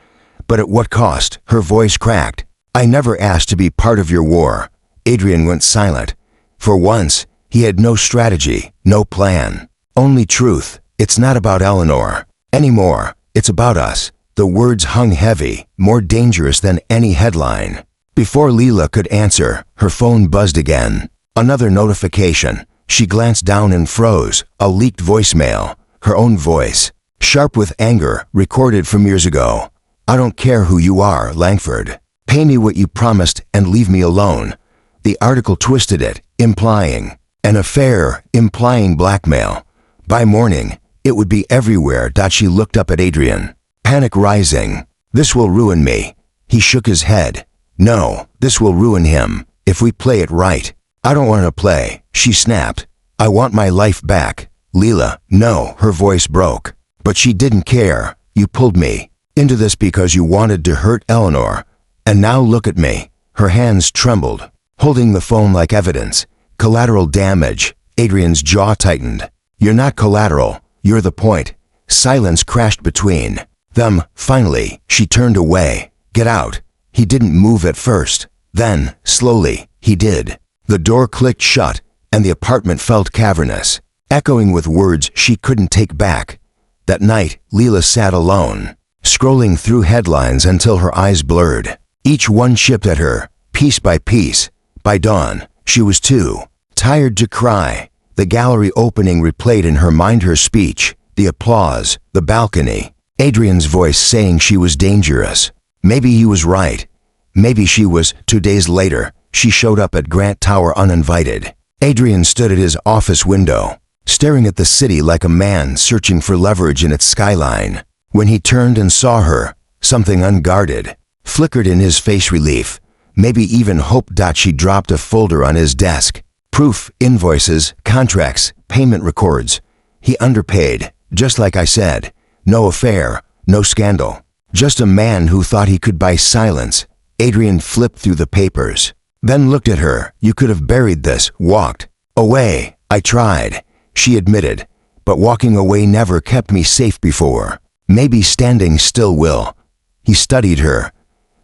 But at what cost?" Her voice cracked. "I never asked to be part of your war." Adrian went silent. For once, he had no strategy, no plan. Only truth. "It's not about Eleanor anymore. It's about us." The words hung heavy, more dangerous than any headline. Before Leela could answer, her phone buzzed again. Another notification. She glanced down and froze. A leaked voicemail. Her own voice, sharp with anger, recorded from years ago. "I don't care who you are, Langford. Pay me what you promised and leave me alone." The article twisted it, implying an affair, implying blackmail. By morning, it would be everywhere. She looked up at Adrian, panic rising. "This will ruin me." He shook his head. "No, this will ruin him, if we play it right." "I don't want to play," she snapped. "I want my life back." "Leela, no." Her voice broke. "But she didn't care. You pulled me into this because you wanted to hurt Eleanor. And now look at me." Her hands trembled, holding the phone like evidence. "Collateral damage." Adrian's jaw tightened. "You're not collateral. You're the point." Silence crashed between them. Finally, she turned away. "Get out." He didn't move at first. Then, slowly, he did. The door clicked shut, and the apartment felt cavernous, echoing with words she couldn't take back. That night, Leela sat alone, scrolling through headlines until her eyes blurred. Each one chipped at her, piece by piece. By dawn, she was too tired to cry. The gallery opening replayed in her mind, her speech, the applause, the balcony, Adrian's voice saying she was dangerous. Maybe he was right. Maybe she was. 2 days later, she showed up at Grant Tower uninvited. Adrian stood at his office window, staring at the city like a man searching for leverage in its skyline. When he turned and saw her, something unguarded flickered in his face. Relief, maybe even hope. She dropped a folder on his desk. Proof, invoices, contracts, payment records. He underpaid, just like I said. No affair, no scandal. Just a man who thought he could buy silence. Adrian flipped through the papers, then looked at her. You could have buried this, walked away. I tried, she admitted, but walking away never kept me safe before. Maybe standing still will. He studied her,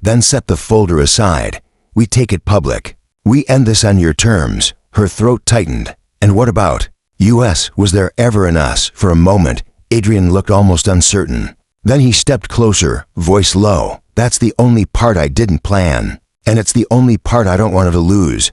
then set the folder aside. We take it public. We end this on your terms. Her throat tightened. And what about us? Was there ever an us? For a moment, Adrian looked almost uncertain. Then he stepped closer, voice low. That's the only part I didn't plan. And it's the only part I don't want her to lose.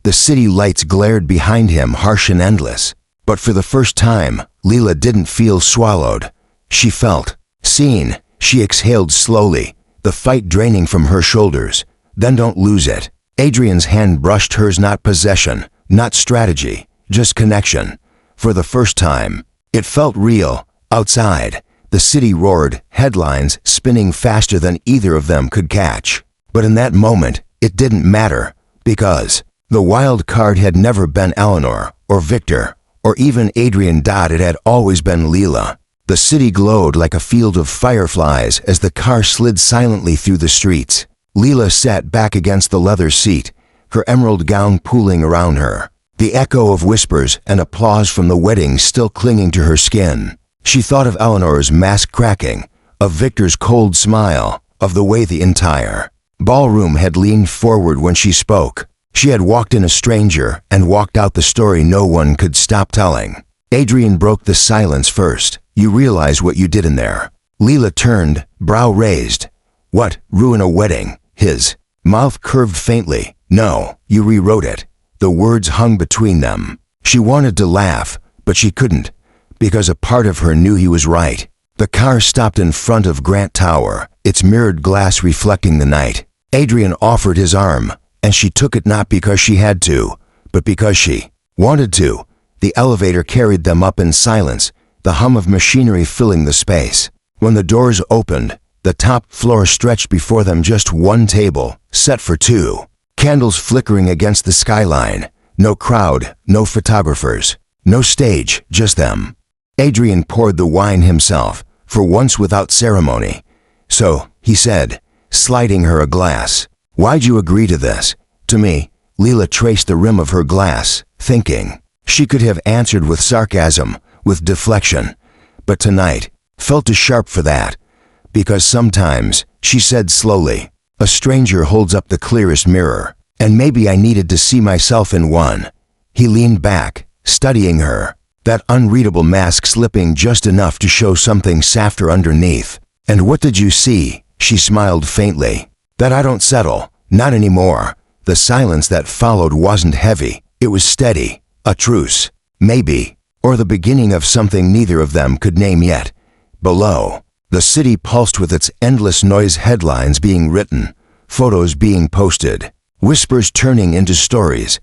The city lights glared behind him, harsh and endless. But for the first time, Leela didn't feel swallowed. She felt seen. She exhaled slowly, the fight draining from her shoulders. Then don't lose it. Adrian's hand brushed hers. Not possession, not strategy, just connection. For the first time, it felt real. Outside, the city roared, headlines spinning faster than either of them could catch. But in that moment, it didn't matter, because the wild card had never been Eleanor, or Victor, or even Adrian. It had always been Leela. The city glowed like a field of fireflies as the car slid silently through the streets. Leela sat back against the leather seat, her emerald gown pooling around her, the echo of whispers and applause from the wedding still clinging to her skin. She thought of Eleanor's mask cracking, of Victor's cold smile, of the way the entire ballroom had leaned forward when she spoke. She had walked in a stranger and walked out the story no one could stop telling. Adrian broke the silence first. You realize what you did in there? Leela turned, brow raised. What, ruin a wedding? His mouth curved faintly. No, you rewrote it. The words hung between them. She wanted to laugh, but she couldn't, because a part of her knew he was right. The car stopped in front of Grant Tower, its mirrored glass reflecting the night. Adrian offered his arm, and she took it not because she had to, but because she wanted to. The elevator carried them up in silence, the hum of machinery filling the space. When the doors opened, the top floor stretched before them. Just one table, set for two. Candles flickering against the skyline. No crowd, no photographers, no stage, just them. Adrian poured the wine himself, for once without ceremony. So, he said, sliding her a glass. Why'd you agree to this? To me. Leela traced the rim of her glass, thinking. She could have answered with sarcasm, with deflection. But tonight, felt too sharp for that. Because sometimes, she said slowly, a stranger holds up the clearest mirror, and maybe I needed to see myself in one. He leaned back, studying her, that unreadable mask slipping just enough to show something softer underneath. And what did you see? She smiled faintly. That I don't settle, not anymore. The silence that followed wasn't heavy, it was steady. A truce, maybe, or the beginning of something neither of them could name yet. Below, the city pulsed with its endless noise, headlines being written, photos being posted, whispers turning into stories.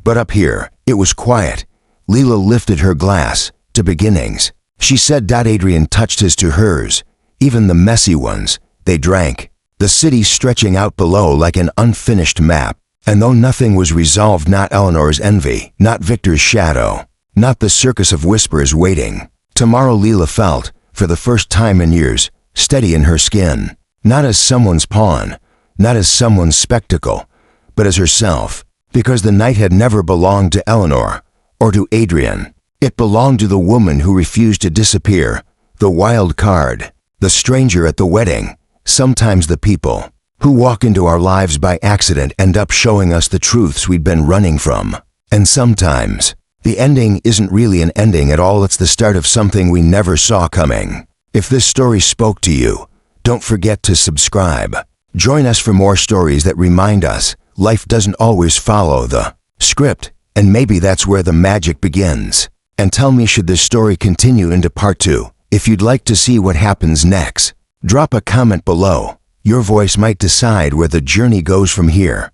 But up here, it was quiet. Leela lifted her glass to beginnings. She said. Adrian touched his to hers, even the messy ones. They drank, the city stretching out below like an unfinished map. And though nothing was resolved, not Eleanor's envy, not Victor's shadow, not the circus of whispers waiting. Tomorrow Leela felt, for the first time in years, steady in her skin. Not as someone's pawn, not as someone's spectacle, but as herself. Because the night had never belonged to Eleanor, or to Adrian. It belonged to the woman who refused to disappear, the wild card, the stranger at the wedding. Sometimes the people who walk into our lives by accident end up showing us the truths we'd been running from. And sometimes, the ending isn't really an ending at all, it's the start of something we never saw coming. If this story spoke to you, don't forget to subscribe. Join us for more stories that remind us life doesn't always follow the script, and maybe that's where the magic begins. And tell me, should this story continue into part 2? If you'd like to see what happens next, drop a comment below. Your voice might decide where the journey goes from here.